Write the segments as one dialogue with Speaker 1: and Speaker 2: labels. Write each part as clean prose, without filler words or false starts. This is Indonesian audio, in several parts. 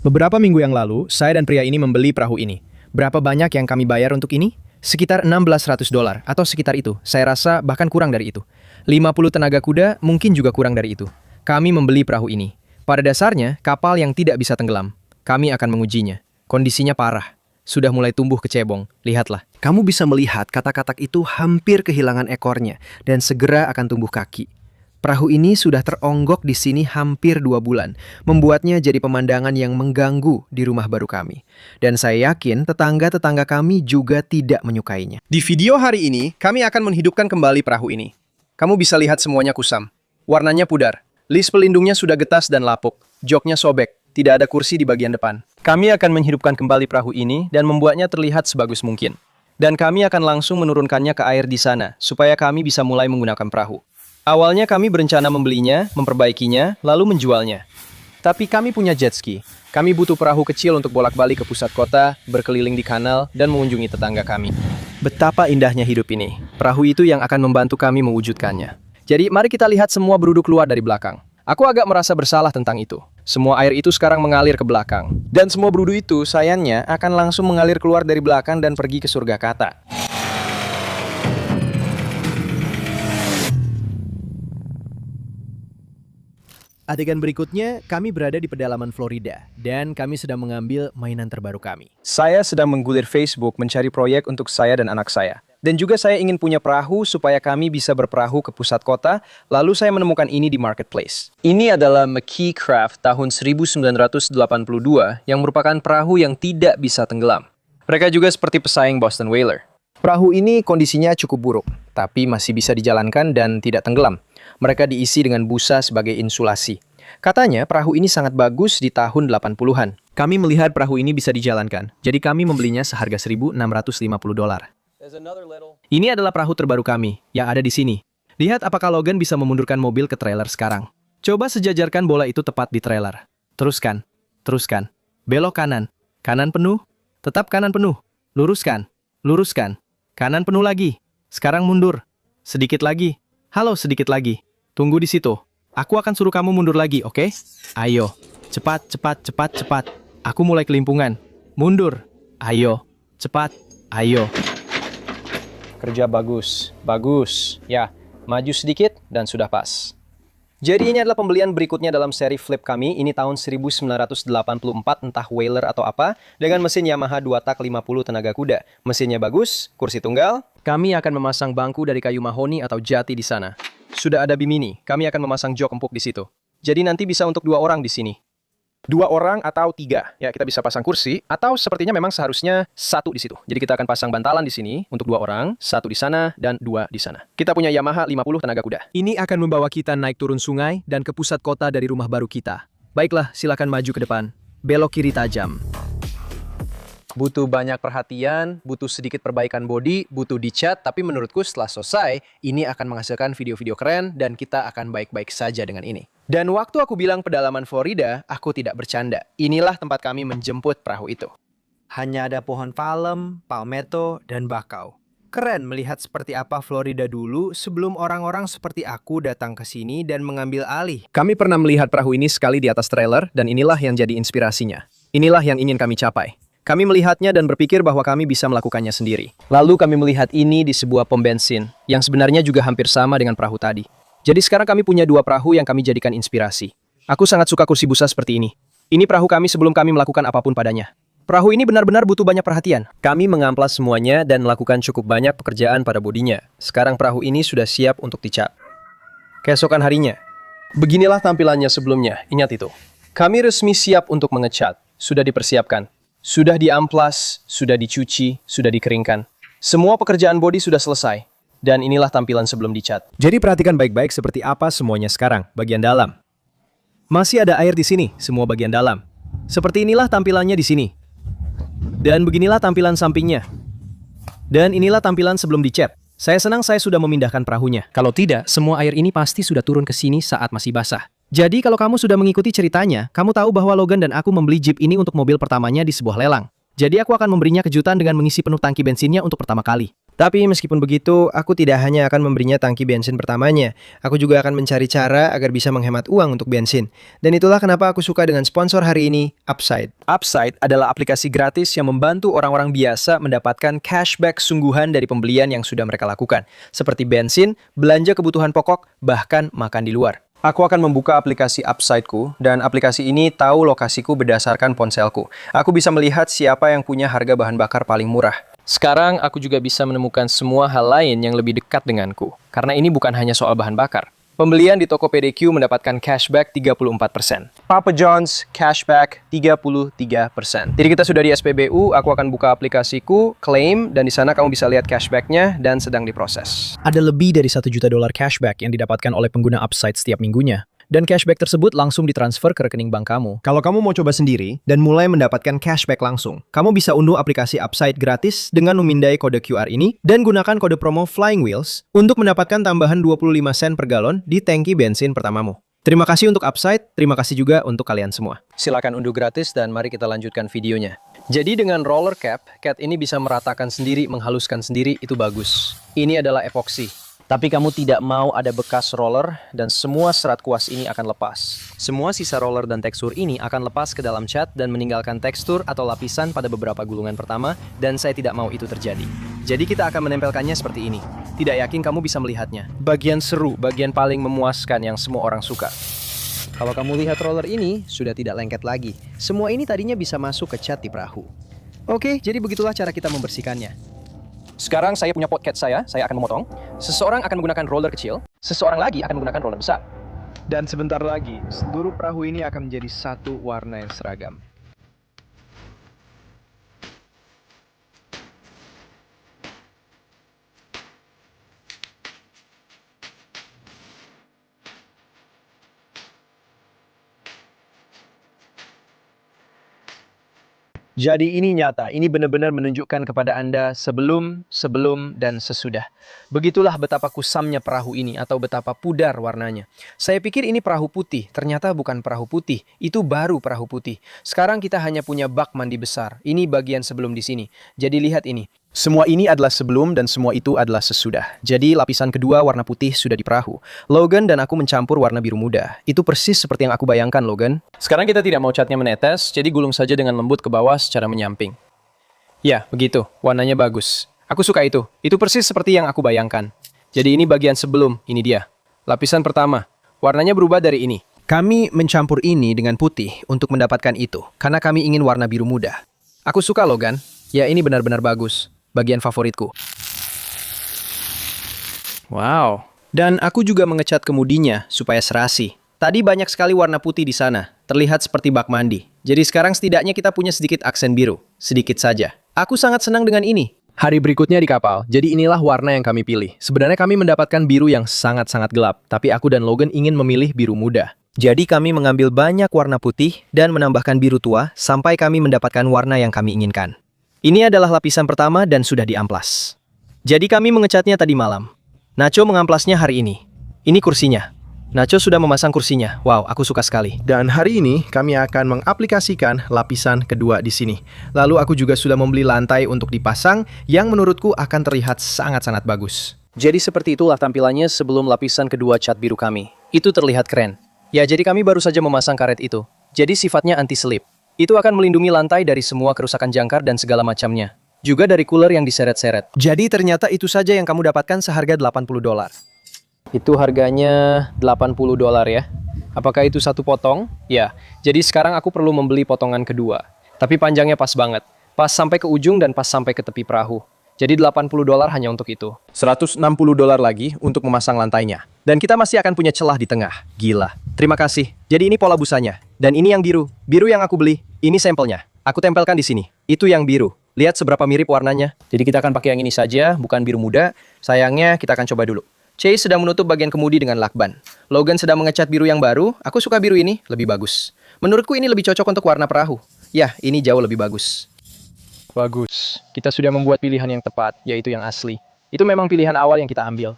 Speaker 1: Beberapa minggu yang lalu, saya dan pria ini membeli perahu ini. Berapa banyak yang kami bayar untuk ini? Sekitar $1.600 atau sekitar itu. Saya rasa bahkan kurang dari itu. 50 tenaga kuda mungkin juga kurang dari itu. Kami membeli perahu ini. Pada dasarnya, kapal yang tidak bisa tenggelam. Kami akan mengujinya. Kondisinya parah. Sudah mulai tumbuh kecebong. Lihatlah.
Speaker 2: Kamu bisa melihat katak-katak itu hampir kehilangan ekornya dan segera akan tumbuh kaki. Perahu ini sudah teronggok di sini hampir 2 bulan, membuatnya jadi pemandangan yang mengganggu di rumah baru kami. Dan saya yakin tetangga-tetangga kami juga tidak menyukainya.
Speaker 1: Di video hari ini, kami akan menghidupkan kembali perahu ini. Kamu bisa lihat semuanya kusam. Warnanya pudar. Lis pelindungnya sudah getas dan lapuk. Joknya sobek. Tidak ada kursi di bagian depan. Kami akan menghidupkan kembali perahu ini dan membuatnya terlihat sebagus mungkin. Dan kami akan langsung menurunkannya ke air di sana, supaya kami bisa mulai menggunakan perahu. Awalnya kami berencana membelinya, memperbaikinya, lalu menjualnya. Tapi kami punya jet ski. Kami butuh perahu kecil untuk bolak-balik ke pusat kota, berkeliling di kanal, dan mengunjungi tetangga kami. Betapa indahnya hidup ini. Perahu itu yang akan membantu kami mewujudkannya. Jadi mari kita lihat semua beruduk keluar dari belakang. Aku agak merasa bersalah tentang itu. Semua air itu sekarang mengalir ke belakang. Dan semua berudu itu, sayangnya, akan langsung mengalir keluar dari belakang dan pergi ke surga kata. Adegan berikutnya, kami berada di pedalaman Florida, dan kami sedang mengambil mainan terbaru kami. Saya sedang menggulir Facebook mencari proyek untuk saya dan anak saya. Dan juga saya ingin punya perahu supaya kami bisa berperahu ke pusat kota, lalu saya menemukan ini di marketplace. Ini adalah McKee Craft tahun 1982 yang merupakan perahu yang tidak bisa tenggelam. Mereka juga seperti pesaing Boston Whaler. Perahu ini kondisinya cukup buruk, tapi masih bisa dijalankan dan tidak tenggelam. Mereka diisi dengan busa sebagai insulasi. Katanya perahu ini sangat bagus di tahun 80-an. Kami melihat perahu ini bisa dijalankan, jadi kami membelinya seharga $1.650. Ini adalah perahu terbaru kami, yang ada di sini. Lihat apakah Logan bisa memundurkan mobil ke trailer sekarang. Coba sejajarkan bola itu tepat di trailer. Teruskan, teruskan. Belok kanan, kanan penuh, tetap kanan penuh. Luruskan, luruskan. Kanan penuh lagi. Sekarang mundur. Sedikit lagi. Halo, sedikit lagi. Tunggu di situ. Aku akan suruh kamu mundur lagi, oke? Ayo. Cepat, cepat, cepat, cepat. Aku mulai kelimpungan. Mundur. Ayo. Cepat. Ayo. Kerja bagus. Bagus. Ya, maju sedikit dan sudah pas. Jadi ini adalah pembelian berikutnya dalam seri flip kami. Ini tahun 1984, entah Whaler atau apa, dengan mesin Yamaha 2 tak 50 tenaga kuda. Mesinnya bagus, kursi tunggal. Kami akan memasang bangku dari kayu mahoni atau jati di sana. Sudah ada bimini, kami akan memasang jok empuk di situ. Jadi nanti bisa untuk 2 orang di sini. 2 orang atau 3. Ya, kita bisa pasang kursi, atau sepertinya memang seharusnya 1 di situ. Jadi kita akan pasang bantalan di sini untuk 2 orang, 1 di sana dan 2 di sana. Kita punya Yamaha 50 tenaga kuda. Ini akan membawa kita naik turun sungai dan ke pusat kota dari rumah baru kita. Baiklah, silakan maju ke depan. Belok kiri tajam. Butuh banyak perhatian, butuh sedikit perbaikan bodi, butuh dicat, tapi menurutku setelah selesai, ini akan menghasilkan video-video keren dan kita akan baik-baik saja dengan ini. Dan waktu aku bilang pedalaman Florida, aku tidak bercanda. Inilah tempat kami menjemput perahu itu.
Speaker 2: Hanya ada pohon palem, palmetto, dan bakau. Keren melihat seperti apa Florida dulu sebelum orang-orang seperti aku datang ke sini dan mengambil alih.
Speaker 1: Kami pernah melihat perahu ini sekali di atas trailer dan inilah yang jadi inspirasinya. Inilah yang ingin kami capai. Kami melihatnya dan berpikir bahwa kami bisa melakukannya sendiri. Lalu kami melihat ini di sebuah pom bensin, yang sebenarnya juga hampir sama dengan perahu tadi. Jadi sekarang kami punya 2 perahu yang kami jadikan inspirasi. Aku sangat suka kursi busa seperti ini. Ini perahu kami sebelum kami melakukan apapun padanya. Perahu ini benar-benar butuh banyak perhatian. Kami mengamplas semuanya dan melakukan cukup banyak pekerjaan pada bodinya. Sekarang perahu ini sudah siap untuk dicat. Keesokan harinya. Beginilah tampilannya sebelumnya, ingat itu. Kami resmi siap untuk mengecat. Sudah dipersiapkan. Sudah diamplas, sudah dicuci, sudah dikeringkan. Semua pekerjaan bodi sudah selesai. Dan inilah tampilan sebelum dicat. Jadi perhatikan baik-baik seperti apa semuanya sekarang, bagian dalam. Masih ada air di sini, semua bagian dalam. Seperti inilah tampilannya di sini. Dan beginilah tampilan sampingnya. Dan inilah tampilan sebelum dicat. Saya senang saya sudah memindahkan perahunya. Kalau tidak, semua air ini pasti sudah turun ke sini saat masih basah. Jadi kalau kamu sudah mengikuti ceritanya, kamu tahu bahwa Logan dan aku membeli Jeep ini untuk mobil pertamanya di sebuah lelang. Jadi aku akan memberinya kejutan dengan mengisi penuh tangki bensinnya untuk pertama kali.
Speaker 2: Tapi meskipun begitu, aku tidak hanya akan memberinya tangki bensin pertamanya. Aku juga akan mencari cara agar bisa menghemat uang untuk bensin. Dan itulah kenapa aku suka dengan sponsor hari ini, Upside. Upside adalah aplikasi gratis yang membantu orang-orang biasa mendapatkan cashback sungguhan dari pembelian yang sudah mereka lakukan. Seperti bensin, belanja kebutuhan pokok, bahkan makan di luar. Aku akan membuka aplikasi Upside-ku, dan aplikasi ini tahu lokasiku berdasarkan ponselku. Aku bisa melihat siapa yang punya harga bahan bakar paling murah. Sekarang aku juga bisa menemukan semua hal lain yang lebih dekat denganku. Karena ini bukan hanya soal bahan bakar. Pembelian di Tokopedia mendapatkan cashback 34%. Papa John's cashback 33%. Jadi kita sudah di SPBU, aku akan buka aplikasiku, claim, dan di sana kamu bisa lihat cashbacknya dan sedang diproses.
Speaker 3: Ada lebih dari $1 juta cashback yang didapatkan oleh pengguna Upside setiap minggunya. Dan cashback tersebut langsung ditransfer ke rekening bank kamu.
Speaker 2: Kalau kamu mau coba sendiri dan mulai mendapatkan cashback langsung, kamu bisa unduh aplikasi Upside gratis dengan memindai kode QR ini dan gunakan kode promo Flying Wheels untuk mendapatkan tambahan 25 sen per galon di tangki bensin pertamamu. Terima kasih untuk Upside, terima kasih juga untuk kalian semua. Silakan unduh gratis dan mari kita lanjutkan videonya. Jadi dengan roller cap, cat ini bisa meratakan sendiri, menghaluskan sendiri, itu bagus. Ini adalah epoksi. Tapi kamu tidak mau ada bekas roller dan semua serat kuas ini akan lepas. Semua sisa roller dan tekstur ini akan lepas ke dalam cat dan meninggalkan tekstur atau lapisan pada beberapa gulungan pertama dan saya tidak mau itu terjadi. Jadi kita akan menempelkannya seperti ini. Tidak yakin kamu bisa melihatnya. Bagian seru, bagian paling memuaskan yang semua orang suka. Kalau kamu lihat roller ini, sudah tidak lengket lagi. Semua ini tadinya bisa masuk ke cat di perahu. Oke, jadi begitulah cara kita membersihkannya. Sekarang saya punya podcast saya akan memotong. Seseorang akan menggunakan roller kecil, seseorang lagi akan menggunakan roller besar. Dan sebentar lagi, seluruh perahu ini akan menjadi satu warna yang seragam. Jadi ini nyata, ini benar-benar menunjukkan kepada Anda sebelum, dan sesudah. Begitulah betapa kusamnya perahu ini atau betapa pudar warnanya. Saya pikir ini perahu putih, ternyata bukan perahu putih, itu baru perahu putih. Sekarang kita hanya punya bak mandi besar, ini bagian sebelum di sini. Jadi lihat ini. Semua ini adalah sebelum dan semua itu adalah sesudah. Jadi lapisan kedua warna putih sudah di perahu. Logan dan aku mencampur warna biru muda. Itu persis seperti yang aku bayangkan, Logan. Sekarang kita tidak mau catnya menetes, jadi gulung saja dengan lembut ke bawah secara menyamping. Ya, begitu. Warnanya bagus. Aku suka itu. Itu persis seperti yang aku bayangkan. Jadi ini bagian sebelum, ini dia. Lapisan pertama. Warnanya berubah dari ini. Kami mencampur ini dengan putih untuk mendapatkan itu, karena kami ingin warna biru muda. Aku suka, Logan. Ya, ini benar-benar bagus. Bagian favoritku. Wow. Dan aku juga mengecat kemudinya supaya serasi. Tadi banyak sekali warna putih di sana. Terlihat seperti bak mandi. Jadi sekarang setidaknya kita punya sedikit aksen biru. Sedikit saja. Aku sangat senang dengan ini. Hari berikutnya di kapal. Jadi inilah warna yang kami pilih. Sebenarnya kami mendapatkan biru yang sangat-sangat gelap. Tapi aku dan Logan ingin memilih biru muda. Jadi kami mengambil banyak warna putih dan menambahkan biru tua sampai kami mendapatkan warna yang kami inginkan. Ini adalah lapisan pertama dan sudah diamplas. Jadi kami mengecatnya tadi malam. Nacho mengamplasnya hari ini. Ini kursinya. Nacho sudah memasang kursinya. Wow, aku suka sekali.
Speaker 4: Dan hari ini kami akan mengaplikasikan lapisan kedua di sini. Lalu aku juga sudah membeli lantai untuk dipasang yang menurutku akan terlihat sangat-sangat bagus.
Speaker 2: Jadi seperti itulah tampilannya sebelum lapisan kedua cat biru kami. Itu terlihat keren. Ya, jadi kami baru saja memasang karet itu. Jadi sifatnya anti-selip. Itu akan melindungi lantai dari semua kerusakan jangkar dan segala macamnya. Juga dari cooler yang diseret-seret. Jadi ternyata itu saja yang kamu dapatkan seharga $80. Itu harganya $80 ya. Apakah itu satu potong? Ya. Jadi sekarang aku perlu membeli potongan kedua. Tapi panjangnya pas banget. Pas sampai ke ujung dan pas sampai ke tepi perahu. Jadi $80 hanya untuk itu.
Speaker 4: $160 lagi untuk memasang lantainya.
Speaker 2: Dan kita masih akan punya celah di tengah. Gila. Terima kasih. Jadi ini pola busanya. Dan ini yang biru. Biru yang aku beli. Ini sampelnya. Aku tempelkan di sini. Itu yang biru. Lihat seberapa mirip warnanya. Jadi kita akan pakai yang ini saja, bukan biru muda. Sayangnya kita akan coba dulu. Chase sedang menutup bagian kemudi dengan lakban. Logan sedang mengecat biru yang baru. Aku suka biru ini. Lebih bagus. Menurutku ini lebih cocok untuk warna perahu. Ya, ini jauh lebih bagus. Bagus. Kita sudah membuat pilihan yang tepat, yaitu yang asli. Itu memang pilihan awal yang kita ambil.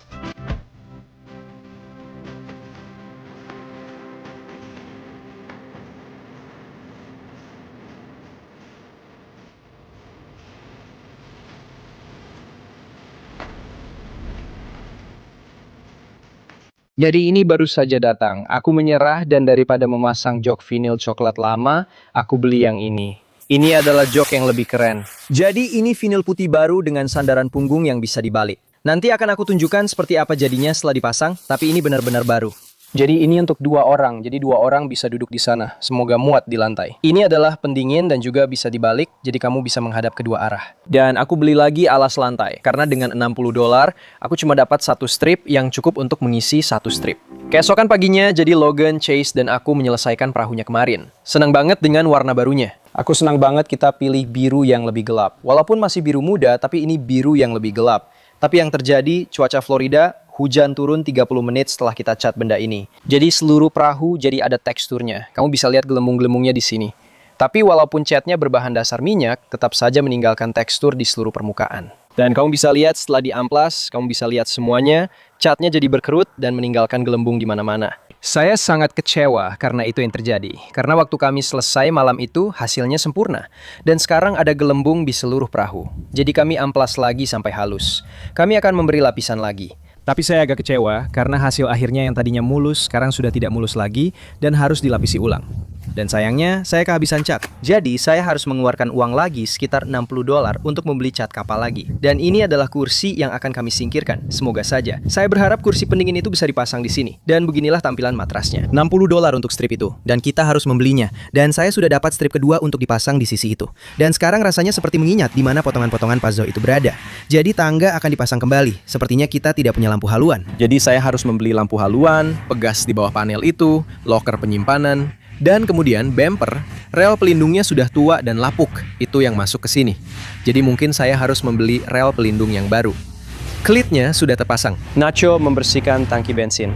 Speaker 1: Jadi ini baru saja datang. Aku menyerah dan daripada memasang jok vinil coklat lama, aku beli yang ini. Ini adalah jok yang lebih keren.
Speaker 3: Jadi ini vinil putih baru dengan sandaran punggung yang bisa dibalik. Nanti akan aku tunjukkan seperti apa jadinya setelah dipasang, tapi ini benar-benar baru.
Speaker 1: Jadi ini untuk 2 orang, jadi 2 orang bisa duduk di sana. Semoga muat di lantai. Ini adalah pendingin dan juga bisa dibalik, jadi kamu bisa menghadap kedua arah.
Speaker 3: Dan aku beli lagi alas lantai, karena dengan $60, aku cuma dapat 1 strip yang cukup untuk mengisi 1 strip. Keesokan paginya, jadi Logan, Chase, dan aku menyelesaikan perahunya kemarin. Senang banget dengan warna barunya. Aku senang banget kita pilih biru yang lebih gelap. Walaupun masih biru muda, tapi ini biru yang lebih gelap. Tapi yang terjadi, cuaca Florida, hujan turun 30 menit setelah kita cat benda ini. Jadi seluruh perahu jadi ada teksturnya. Kamu bisa lihat gelembung-gelembungnya di sini. Tapi walaupun catnya berbahan dasar minyak, tetap saja meninggalkan tekstur di seluruh permukaan. Dan kamu bisa lihat setelah diamplas, kamu bisa lihat semuanya, catnya jadi berkerut dan meninggalkan gelembung di mana-mana. Saya sangat kecewa karena itu yang terjadi. Karena waktu kami selesai malam itu, hasilnya sempurna. Dan sekarang ada gelembung di seluruh perahu. Jadi kami amplas lagi sampai halus. Kami akan memberi lapisan lagi. Tapi saya agak kecewa karena hasil akhirnya yang tadinya mulus sekarang sudah tidak mulus lagi dan harus dilapisi ulang. Dan sayangnya, saya kehabisan cat. Jadi, saya harus mengeluarkan uang lagi sekitar $60 untuk membeli cat kapal lagi. Dan ini adalah kursi yang akan kami singkirkan. Semoga saja. Saya berharap kursi pendingin itu bisa dipasang di sini. Dan beginilah tampilan matrasnya. $60 untuk strip itu. Dan kita harus membelinya. Dan saya sudah dapat strip kedua untuk dipasang di sisi itu. Dan sekarang rasanya seperti mengingat di mana potongan-potongan puzzle itu berada. Jadi tangga akan dipasang kembali. Sepertinya kita tidak punya lampu haluan.
Speaker 1: Jadi saya harus membeli lampu haluan, pegas di bawah panel itu, loker penyimpanan, dan kemudian bumper, rel pelindungnya sudah tua dan lapuk, itu yang masuk ke sini. Jadi mungkin saya harus membeli rel pelindung yang baru. Klitnya sudah terpasang. Nacho membersihkan tangki bensin.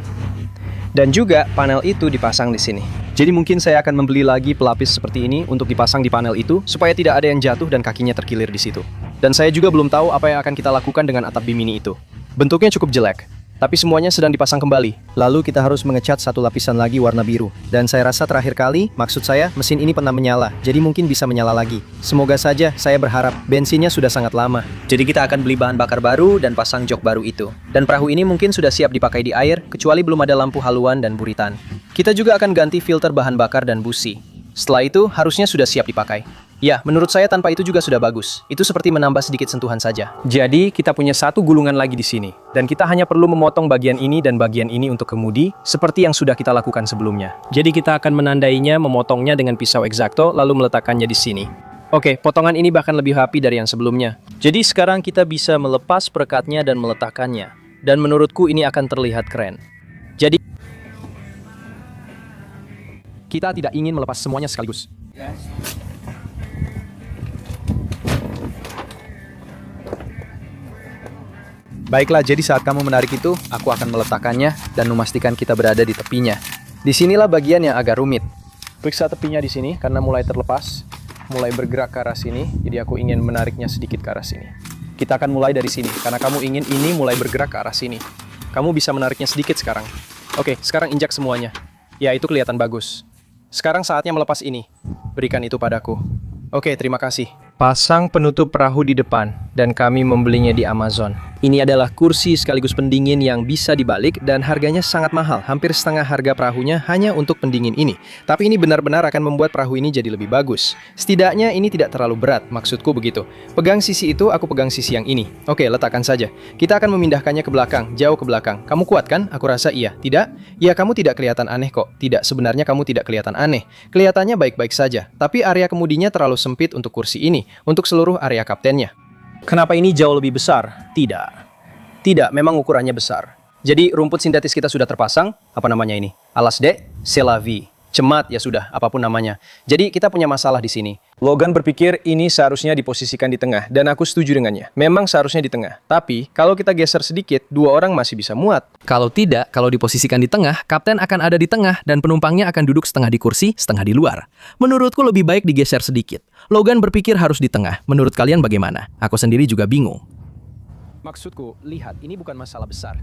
Speaker 1: Dan juga panel itu dipasang di sini. Jadi mungkin saya akan membeli lagi pelapis seperti ini untuk dipasang di panel itu supaya tidak ada yang jatuh dan kakinya terkilir di situ. Dan saya juga belum tahu apa yang akan kita lakukan dengan atap bimini itu. Bentuknya cukup jelek, tapi semuanya sedang dipasang kembali. Lalu kita harus mengecat 1 lapisan lagi warna biru. Dan saya rasa terakhir kali, maksud saya, mesin ini pernah menyala, jadi mungkin bisa menyala lagi. Semoga saja, saya berharap. Bensinnya sudah sangat lama. Jadi kita akan beli bahan bakar baru dan pasang jok baru itu. Dan perahu ini mungkin sudah siap dipakai di air, kecuali belum ada lampu haluan dan buritan. Kita juga akan ganti filter bahan bakar dan busi. Setelah itu, harusnya sudah siap dipakai. Ya, menurut saya tanpa itu juga sudah bagus. Itu seperti menambah sedikit sentuhan saja. Jadi, kita punya 1 gulungan lagi di sini. Dan kita hanya perlu memotong bagian ini dan bagian ini untuk kemudi, seperti yang sudah kita lakukan sebelumnya. Jadi, kita akan menandainya, memotongnya dengan pisau X-Acto, lalu meletakkannya di sini. Oke, potongan ini bahkan lebih rapi dari yang sebelumnya. Jadi, sekarang kita bisa melepas perekatnya dan meletakkannya. Dan menurutku ini akan terlihat keren. Jadi, kita tidak ingin melepas semuanya sekaligus.
Speaker 2: Baiklah, jadi saat kamu menarik itu, aku akan meletakkannya dan memastikan kita berada di tepinya. Disinilah bagian yang agak rumit.
Speaker 1: Periksa tepinya di sini karena mulai terlepas, mulai bergerak ke arah sini, jadi aku ingin menariknya sedikit ke arah sini. Kita akan mulai dari sini, karena kamu ingin ini mulai bergerak ke arah sini. Kamu bisa menariknya sedikit sekarang. Oke, sekarang injak semuanya. Ya, itu kelihatan bagus. Sekarang saatnya melepas ini. Berikan itu padaku. Oke, terima kasih. Pasang penutup perahu di depan, dan kami membelinya di Amazon. Ini adalah kursi sekaligus pendingin yang bisa dibalik dan harganya sangat mahal, hampir setengah harga perahunya hanya untuk pendingin ini. Tapi ini benar-benar akan membuat perahu ini jadi lebih bagus. Setidaknya ini tidak terlalu berat, maksudku begitu. Pegang sisi itu, aku pegang sisi yang ini. Oke, letakkan saja. Kita akan memindahkannya ke belakang, jauh ke belakang. Kamu kuat kan? Aku rasa iya. Tidak? Ya, kamu tidak kelihatan aneh kok. Tidak, sebenarnya kamu tidak kelihatan aneh. Kelihatannya baik-baik saja. Tapi area kemudinya terlalu sempit untuk kursi ini, untuk seluruh area kaptennya. Kenapa ini jauh lebih besar? Tidak, memang ukurannya besar. Jadi rumput sintetis kita sudah terpasang. Apa namanya ini? Alas de Selavi. Cemat ya sudah, apapun namanya. Jadi kita punya masalah di sini. Logan berpikir ini seharusnya diposisikan di tengah, dan aku setuju dengannya. Memang seharusnya di tengah. Tapi kalau kita geser sedikit, 2 orang masih bisa muat.
Speaker 5: Kalau tidak, kalau diposisikan di tengah, kapten akan ada di tengah dan penumpangnya akan duduk setengah di kursi, setengah di luar. Menurutku lebih baik digeser sedikit. Logan berpikir harus di tengah. Menurut kalian bagaimana? Aku sendiri juga bingung.
Speaker 1: Maksudku, lihat, ini bukan masalah besar.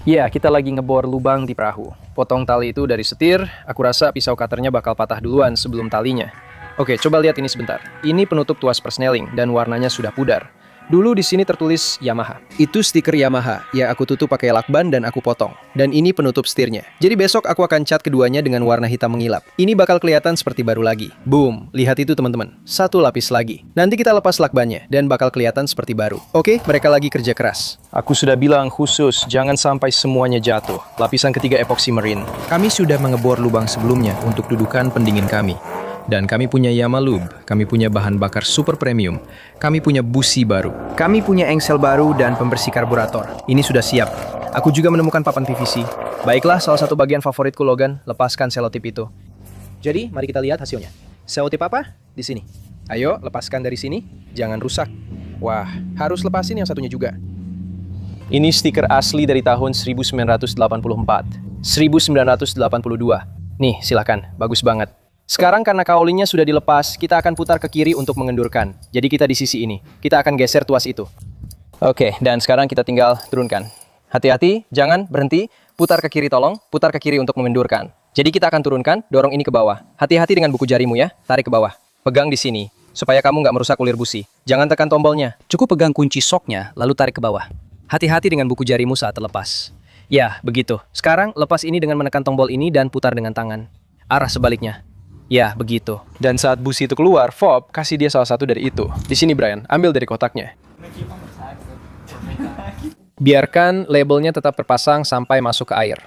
Speaker 1: Ya, kita lagi ngebor lubang di perahu. Potong tali itu dari setir, aku rasa pisau cutternya bakal patah duluan sebelum talinya. Oke, coba lihat ini sebentar. Ini penutup tuas persneling dan warnanya sudah pudar.
Speaker 3: Dulu di sini tertulis Yamaha.
Speaker 2: Itu stiker Yamaha yang aku tutup pakai lakban dan aku potong. Dan ini penutup setirnya. Jadi besok aku akan cat keduanya dengan warna hitam mengilap. Ini bakal kelihatan seperti baru lagi. Boom, lihat itu teman-teman. Satu lapis lagi. Nanti kita lepas lakbannya dan bakal kelihatan seperti baru. Oke, mereka lagi kerja keras.
Speaker 3: Aku sudah bilang khusus, jangan sampai semuanya jatuh. Lapisan ketiga epoxy marine.
Speaker 2: Kami sudah mengebor lubang sebelumnya untuk dudukan pendingin kami. Dan kami punya Yamalube, kami punya bahan bakar super premium, kami punya busi baru, kami punya engsel baru dan pembersih karburator. Ini sudah siap. Aku juga menemukan papan PVC.
Speaker 3: Baiklah, salah satu bagian favoritku Logan, lepaskan selotip itu. Jadi, mari kita lihat hasilnya. Selotip apa? Di sini. Ayo, lepaskan dari sini, jangan rusak. Wah, harus lepasin yang satunya juga. Ini stiker asli dari tahun 1984, 1982. Nih, silakan, bagus banget. Sekarang karena kaulinya sudah dilepas, kita akan putar ke kiri untuk mengendurkan. Jadi kita di sisi ini. Kita akan geser tuas itu. Oke, dan sekarang kita tinggal turunkan. Hati-hati, jangan berhenti. Putar ke kiri tolong, putar ke kiri untuk mengendurkan. Jadi kita akan turunkan, dorong ini ke bawah. Hati-hati dengan buku jarimu ya, tarik ke bawah. Pegang di sini, supaya kamu nggak merusak kulir busi. Jangan tekan tombolnya. Cukup pegang kunci soknya, lalu tarik ke bawah. Hati-hati dengan buku jarimu saat terlepas. Ya, begitu. Sekarang lepas ini dengan menekan tombol ini dan putar dengan tangan. Arah sebaliknya. Ya, begitu. Dan saat busi itu keluar, Fob kasih dia salah satu dari itu. Di sini, Brian. Ambil dari kotaknya. Biarkan labelnya tetap terpasang sampai masuk ke air.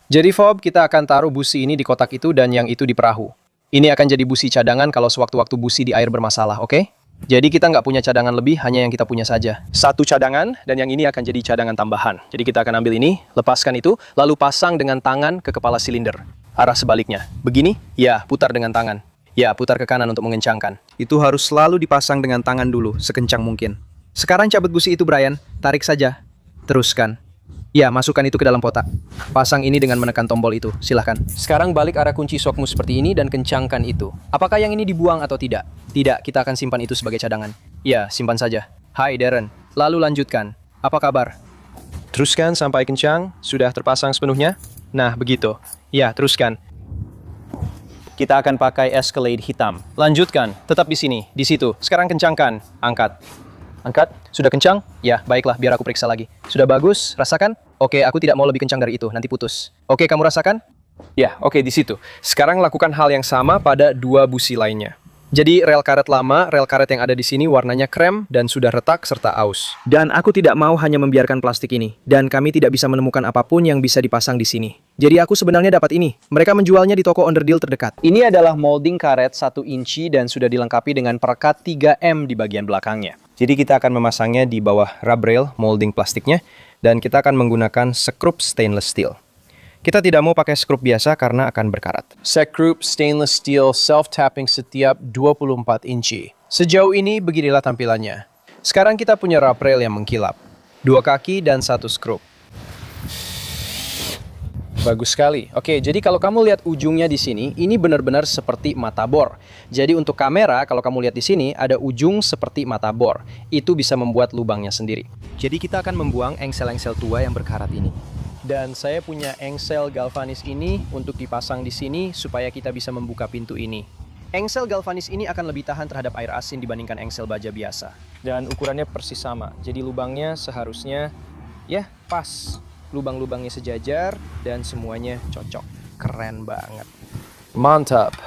Speaker 3: Jadi, Fob, kita akan taruh busi ini di kotak itu dan yang itu di perahu. Ini akan jadi busi cadangan kalau sewaktu-waktu busi di air bermasalah, oke? Jadi kita nggak punya cadangan lebih, hanya yang kita punya saja. Satu cadangan, dan yang ini akan jadi cadangan tambahan. Jadi kita akan ambil ini, lepaskan itu, lalu pasang dengan tangan ke kepala silinder. Arah sebaliknya. Begini? Ya, putar dengan tangan. Ya, putar ke kanan untuk mengencangkan.
Speaker 2: Itu harus selalu dipasang dengan tangan dulu, sekencang mungkin.
Speaker 1: Sekarang cabut busi itu, Brian. Tarik saja. Teruskan. Ya, masukkan itu ke dalam kotak. Pasang ini dengan menekan tombol itu. Silahkan.
Speaker 3: Sekarang balik arah kunci sokmu seperti ini dan kencangkan itu. Apakah yang ini dibuang atau tidak? Tidak, kita akan simpan itu sebagai cadangan. Ya, simpan saja. Hai, Darren. Lalu lanjutkan. Apa kabar? Teruskan sampai kencang. Sudah terpasang sepenuhnya? Nah, begitu. Ya, teruskan. Kita akan pakai Escalade hitam. Lanjutkan. Tetap di sini. Di situ. Sekarang kencangkan. Angkat. Angkat. Sudah kencang? Ya, baiklah. Biar aku periksa lagi. Sudah bagus? Rasakan? Oke, aku tidak mau lebih kencang dari itu. Nanti putus. Oke, kamu rasakan? Ya, oke, di situ. Sekarang lakukan hal yang sama pada dua busi lainnya. Jadi rel karet lama, rel karet yang ada di sini warnanya krem dan sudah retak serta aus.
Speaker 2: Dan aku tidak mau hanya membiarkan plastik ini. Dan kami tidak bisa menemukan apapun yang bisa dipasang di sini. Jadi aku sebenarnya dapat ini. Mereka menjualnya di toko underdeal terdekat.
Speaker 3: Ini adalah molding karet 1 inci dan sudah dilengkapi dengan perekat 3M di bagian belakangnya. Jadi kita akan memasangnya di bawah rub rail molding plastiknya dan kita akan menggunakan sekrup stainless steel. Kita tidak mau pakai skrup biasa karena akan berkarat. Sekrup stainless steel self-tapping setiap 24 inci. Sejauh ini beginilah tampilannya. Sekarang kita punya rub rail yang mengkilap. 2 kaki dan 1 skrup. Bagus sekali. Oke, jadi kalau kamu lihat ujungnya di sini, ini benar-benar seperti mata bor. Jadi untuk kamera, kalau kamu lihat di sini, ada ujung seperti mata bor. Itu bisa membuat lubangnya sendiri.
Speaker 2: Jadi kita akan membuang engsel-engsel tua yang berkarat ini.
Speaker 3: Dan saya punya engsel galvanis ini untuk dipasang di sini supaya kita bisa membuka pintu ini. Engsel galvanis ini akan lebih tahan terhadap air asin dibandingkan engsel baja biasa. Dan ukurannya persis sama. Jadi lubangnya seharusnya ya pas. Lubang-lubangnya sejajar dan semuanya cocok. Keren banget. Mantap.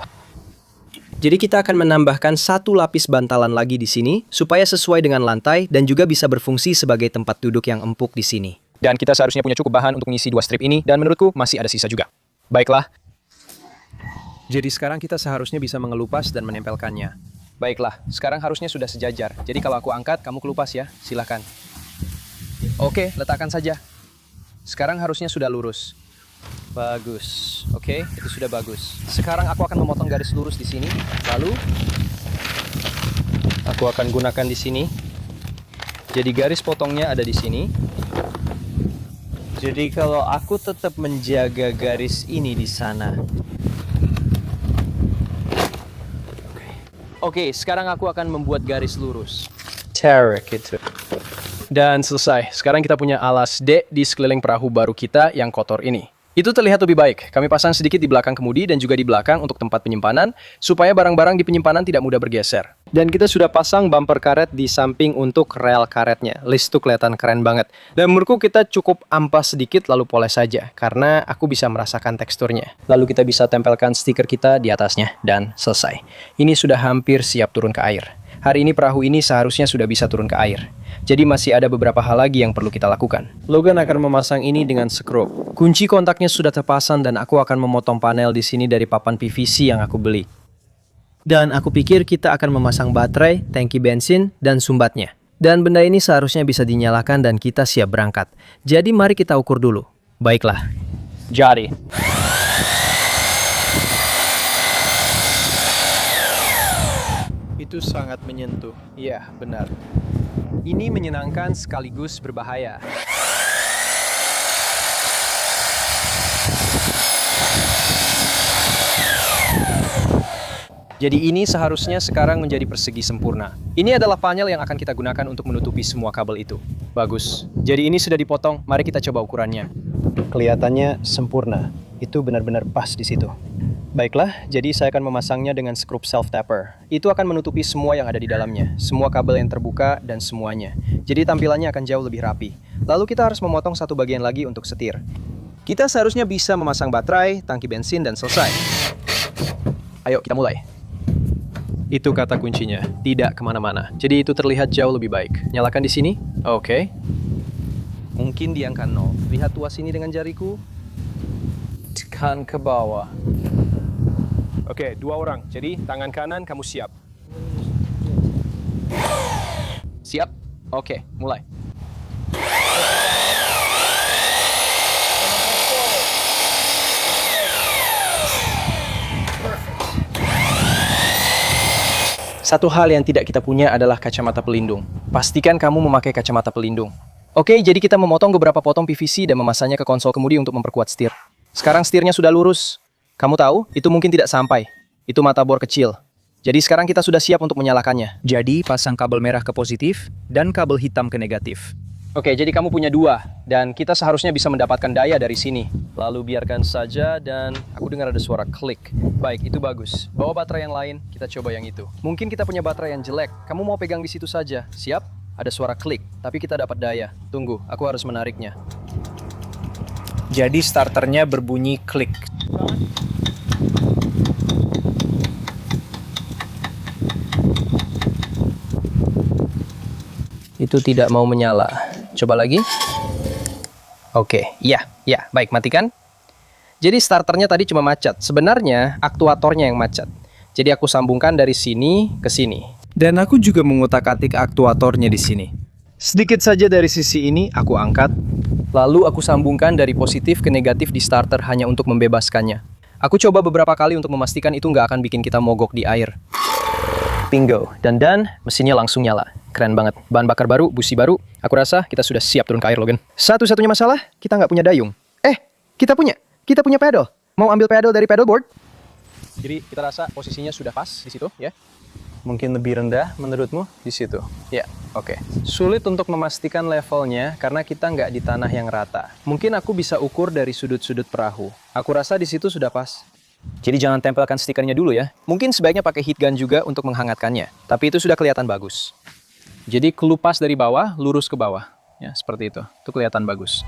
Speaker 3: Jadi kita akan menambahkan 1 lapis bantalan lagi di sini supaya sesuai dengan lantai dan juga bisa berfungsi sebagai tempat duduk yang empuk di sini. Dan kita seharusnya punya cukup bahan untuk mengisi 2 strip ini dan menurutku masih ada sisa juga. Baiklah. Jadi sekarang kita seharusnya bisa mengelupas dan menempelkannya. Baiklah, sekarang harusnya sudah sejajar. Jadi kalau aku angkat, kamu kelupas ya. Silakan. Oke, letakkan saja. Sekarang harusnya sudah lurus. Bagus. Oke, itu sudah bagus. Sekarang aku akan memotong garis lurus di sini. Lalu aku akan gunakan di sini. Jadi garis potongnya ada di sini. Jadi kalau aku tetap menjaga garis ini di sana. Oke, sekarang aku akan membuat garis lurus. Tarik itu. Dan selesai. Sekarang kita punya alas D di sekeliling perahu baru kita yang kotor ini. Itu terlihat lebih baik. Kami pasang sedikit di belakang kemudi dan juga di belakang untuk tempat penyimpanan, supaya barang-barang di penyimpanan tidak mudah bergeser. Dan kita sudah pasang bumper karet di samping untuk rel karetnya. List tuh kelihatan keren banget. Dan menurutku kita cukup ampas sedikit lalu poles saja, karena aku bisa merasakan teksturnya. Lalu kita bisa tempelkan stiker kita di atasnya, dan selesai. Ini sudah hampir siap turun ke air. Hari ini perahu ini seharusnya sudah bisa turun ke air. Jadi masih ada beberapa hal lagi yang perlu kita lakukan. Logan akan memasang ini dengan skrup. Kunci kontaknya sudah terpasang dan aku akan memotong panel di sini dari papan PVC yang aku beli. Dan aku pikir kita akan memasang baterai, tangki bensin, dan sumbatnya. Dan benda ini seharusnya bisa dinyalakan dan kita siap berangkat. Jadi mari kita ukur dulu. Baiklah. Jadi. Itu sangat menyentuh. Iya, benar. Ini menyenangkan sekaligus berbahaya. Jadi ini seharusnya sekarang menjadi persegi sempurna. Ini adalah panel yang akan kita gunakan untuk menutupi semua kabel itu. Bagus. Jadi ini sudah dipotong, mari kita coba ukurannya. Kelihatannya sempurna. Itu benar-benar pas di situ. Baiklah, jadi saya akan memasangnya dengan skrup self-tapper. Itu akan menutupi semua yang ada di dalamnya, semua kabel yang terbuka dan semuanya. Jadi tampilannya akan jauh lebih rapi. Lalu kita harus memotong satu bagian lagi untuk setir. Kita seharusnya bisa memasang baterai, tangki bensin, dan selesai. Ayo, kita mulai. Itu kata kuncinya, tidak kemana-mana. Jadi itu terlihat jauh lebih baik. Nyalakan di sini. Oke. Mungkin di angka 0. Lihat tuas ini dengan jariku. Tekan ke bawah.
Speaker 6: Oke, 2 orang. Jadi tangan kanan kamu siap.
Speaker 3: Siap? Oke, mulai. Satu hal yang tidak kita punya adalah kacamata pelindung. Pastikan kamu memakai kacamata pelindung. Oke, jadi kita memotong beberapa potong PVC dan memasangnya ke konsol kemudi untuk memperkuat setir. Sekarang setirnya sudah lurus. Kamu tahu, itu mungkin tidak sampai. Itu mata bor kecil. Jadi sekarang kita sudah siap untuk menyalakannya.
Speaker 7: Jadi pasang kabel merah ke positif dan kabel hitam ke negatif.
Speaker 3: Oke, jadi kamu punya 2. Dan kita seharusnya bisa mendapatkan daya dari sini. Lalu biarkan saja dan aku dengar ada suara klik. Baik, itu bagus. Bawa baterai yang lain, kita coba yang itu. Mungkin kita punya baterai yang jelek. Kamu mau pegang di situ saja. Siap? Ada suara klik, tapi kita dapat daya. Tunggu, aku harus menariknya.
Speaker 7: Jadi starternya berbunyi klik.
Speaker 3: Itu tidak mau menyala. Coba lagi. Oke, ya, baik, matikan. Jadi starternya tadi cuma macet. Sebenarnya aktuatornya yang macet. Jadi aku sambungkan dari sini ke sini.
Speaker 7: Dan aku juga mengutak-atik aktuatornya di sini.
Speaker 3: Sedikit saja dari sisi ini aku angkat. Lalu aku sambungkan dari positif ke negatif di starter hanya untuk membebaskannya. Aku coba beberapa kali untuk memastikan itu nggak akan bikin kita mogok di air. Bingo. Dan mesinnya langsung nyala. Keren banget. Bahan bakar baru, busi baru. Aku rasa kita sudah siap turun ke air, Logan. Satu-satunya masalah, kita nggak punya dayung. Kita punya pedal. Mau ambil pedal dari pedalboard? Jadi kita rasa posisinya sudah pas di situ, ya. Mungkin lebih rendah menurutmu di situ. Ya, oke. Sulit untuk memastikan levelnya karena kita nggak di tanah yang rata. Mungkin aku bisa ukur dari sudut-sudut perahu. Aku rasa di situ sudah pas. Jadi jangan tempelkan stikernya dulu ya. Mungkin sebaiknya pakai heat gun juga untuk menghangatkannya. Tapi itu sudah kelihatan bagus. Jadi kelupas dari bawah, lurus ke bawah. Ya, seperti itu. Itu kelihatan bagus.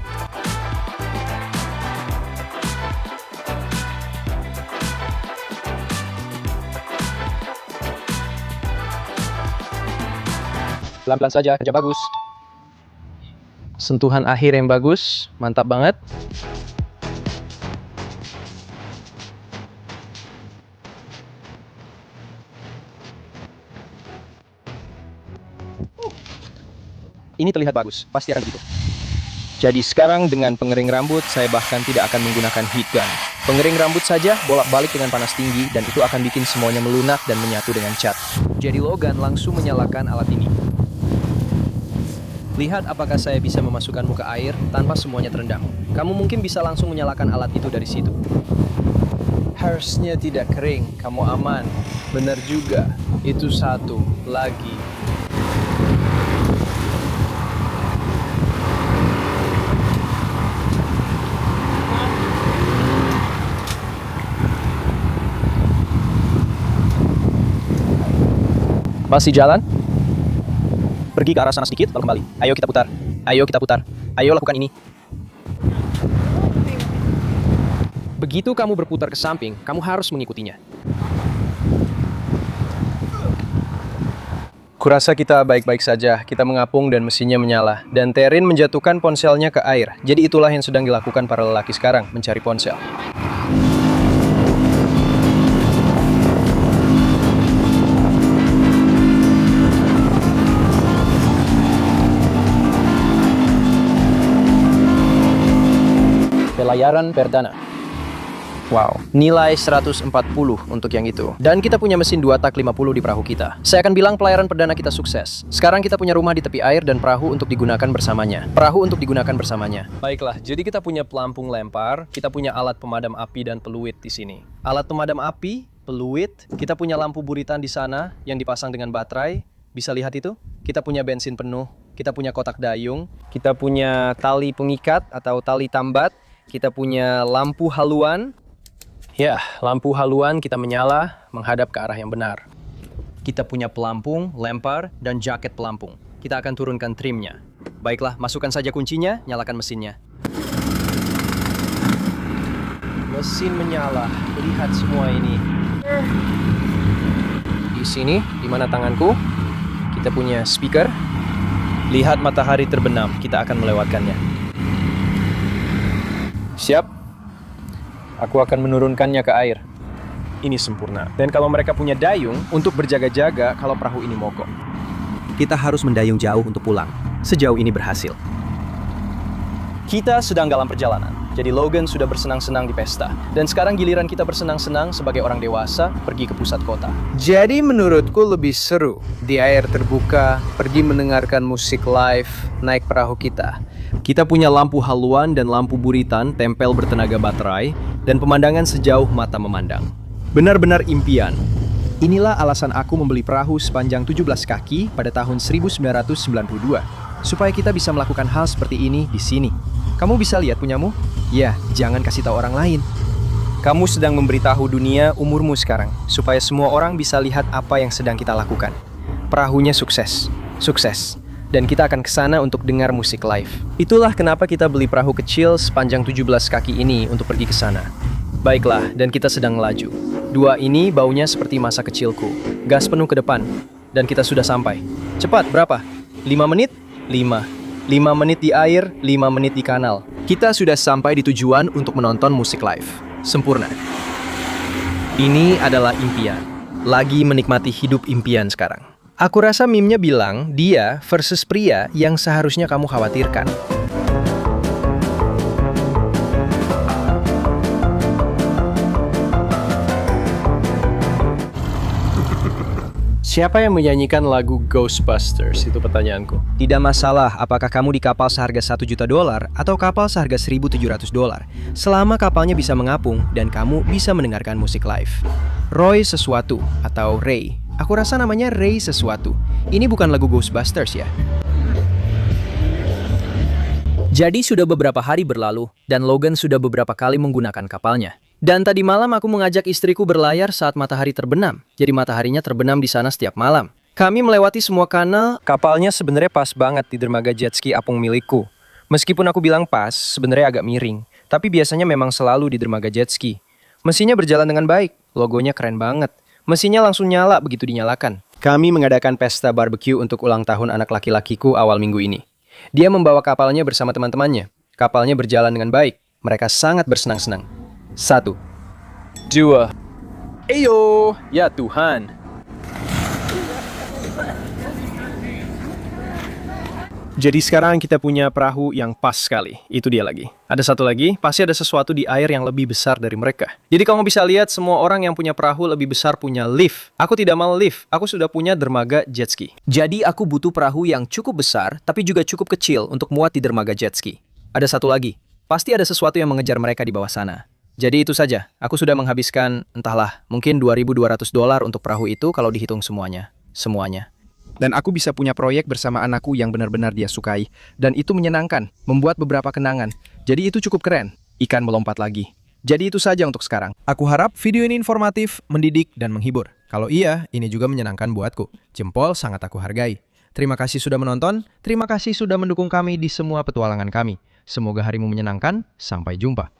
Speaker 3: Pelan-pelan saja, kerja bagus. Sentuhan akhir yang bagus, mantap banget. Ini terlihat bagus, pasti akan begitu. Jadi sekarang dengan pengering rambut, saya bahkan tidak akan menggunakan heat gun. Pengering rambut saja, bolak-balik dengan panas tinggi, dan itu akan bikin semuanya melunak dan menyatu dengan cat. Jadi Logan langsung menyalakan alat ini. Lihat apakah saya bisa memasukkanmu ke air tanpa semuanya terendam. Kamu mungkin bisa langsung menyalakan alat itu dari situ. Harusnya tidak kering, kamu aman. Benar juga, itu satu lagi. Masih jalan? Pergi ke arah sana sedikit, lalu kembali. Ayo kita putar. Ayo kita putar. Ayo lakukan ini. Begitu kamu berputar ke samping, kamu harus mengikutinya. Kurasa kita baik-baik saja. Kita mengapung dan mesinnya menyala. Dan Terin menjatuhkan ponselnya ke air. Jadi itulah yang sedang dilakukan para lelaki sekarang, mencari ponsel. Pelayaran perdana. Wow, nilai 140 untuk yang itu. Dan kita punya mesin 2 tak 50 di perahu kita. Saya akan bilang pelayaran perdana kita sukses. Sekarang kita punya rumah di tepi air dan perahu untuk digunakan bersamanya. Baiklah, jadi kita punya pelampung lempar, kita punya alat pemadam api dan peluit di sini. Alat pemadam api, peluit, kita punya lampu buritan di sana yang dipasang dengan baterai. Bisa lihat itu? Kita punya bensin penuh, kita punya kotak dayung, kita punya tali pengikat atau tali tambat, kita punya lampu haluan. Ya, lampu haluan kita menyala menghadap ke arah yang benar. Kita punya pelampung, lempar, dan jaket pelampung. Kita akan turunkan trimnya. Baiklah, masukkan saja kuncinya, nyalakan mesinnya. Mesin menyala, lihat semua ini. Di sini, di mana tanganku, kita punya speaker. Lihat matahari terbenam, kita akan melewatkannya. Siap? Aku akan menurunkannya ke air. Ini sempurna. Dan kalau mereka punya dayung, untuk berjaga-jaga kalau perahu ini mogok.
Speaker 5: Kita harus mendayung jauh untuk pulang. Sejauh ini berhasil.
Speaker 3: Kita sedang dalam perjalanan. Jadi Logan sudah bersenang-senang di pesta. Dan sekarang giliran kita bersenang-senang sebagai orang dewasa pergi ke pusat kota.
Speaker 8: Jadi menurutku lebih seru di air terbuka, pergi mendengarkan musik live, naik perahu kita.
Speaker 3: Kita punya lampu haluan dan lampu buritan tempel bertenaga baterai dan pemandangan sejauh mata memandang. Benar-benar impian. Inilah alasan aku membeli perahu sepanjang 17 kaki pada tahun 1992. Supaya kita bisa melakukan hal seperti ini di sini. Kamu bisa lihat punyamu? Ya, jangan kasih tahu orang lain. Kamu sedang memberitahu dunia umurmu sekarang, supaya semua orang bisa lihat apa yang sedang kita lakukan. Perahunya sukses. Sukses. Dan kita akan ke sana untuk dengar musik live. Itulah kenapa kita beli perahu kecil sepanjang 17 kaki ini untuk pergi ke sana. Baiklah, dan kita sedang melaju. Dua ini baunya seperti masa kecilku. Gas penuh ke depan. Dan kita sudah sampai. Cepat, berapa? 5 menit? 5 menit di air, 5 menit di kanal. Kita sudah sampai di tujuan untuk menonton musik live. Sempurna. Ini adalah impian. Lagi menikmati hidup impian sekarang. Aku rasa meme-nya bilang dia versus pria yang seharusnya kamu khawatirkan. Siapa yang menyanyikan lagu Ghostbusters? Itu pertanyaanku. Tidak masalah apakah kamu di kapal seharga $1 juta atau kapal seharga $1.700. Selama kapalnya bisa mengapung dan kamu bisa mendengarkan musik live. Roy sesuatu atau Ray. Aku rasa namanya Ray sesuatu. Ini bukan lagu Ghostbusters ya.
Speaker 5: Jadi sudah beberapa hari berlalu dan Logan sudah beberapa kali menggunakan kapalnya.
Speaker 3: Dan tadi malam aku mengajak istriku berlayar saat matahari terbenam. Jadi mataharinya terbenam di sana setiap malam. Kami melewati semua kanal. Kapalnya sebenarnya pas banget di dermaga jet ski apung milikku. Meskipun aku bilang pas, sebenarnya agak miring. Tapi biasanya memang selalu di dermaga jet ski. Mesinnya berjalan dengan baik. Logonya keren banget. Mesinnya langsung nyala begitu dinyalakan. Kami mengadakan pesta barbecue untuk ulang tahun anak laki-lakiku awal minggu ini. Dia membawa kapalnya bersama teman-temannya. Kapalnya berjalan dengan baik. Mereka sangat bersenang-senang. 1, 2, eyo, ya Tuhan. Jadi sekarang kita punya perahu yang pas sekali. Itu dia lagi. Ada satu lagi, pasti ada sesuatu di air yang lebih besar dari mereka. Jadi kamu bisa lihat semua orang yang punya perahu lebih besar punya lift. Aku tidak mau lift, aku sudah punya dermaga jet ski.
Speaker 5: Jadi aku butuh perahu yang cukup besar tapi juga cukup kecil untuk muat di dermaga jet ski.
Speaker 3: Ada satu lagi, pasti ada sesuatu yang mengejar mereka di bawah sana. Jadi itu saja, aku sudah menghabiskan, entahlah, mungkin $2.200 untuk perahu itu kalau dihitung semuanya. Semuanya.
Speaker 4: Dan aku bisa punya proyek bersama anakku yang benar-benar dia sukai. Dan itu menyenangkan, membuat beberapa kenangan. Jadi itu cukup keren. Ikan melompat lagi. Jadi itu saja untuk sekarang. Aku harap video ini informatif, mendidik, dan menghibur. Kalau iya, ini juga menyenangkan buatku. Jempol sangat aku hargai. Terima kasih sudah menonton, terima kasih sudah mendukung kami di semua petualangan kami. Semoga harimu menyenangkan, sampai jumpa.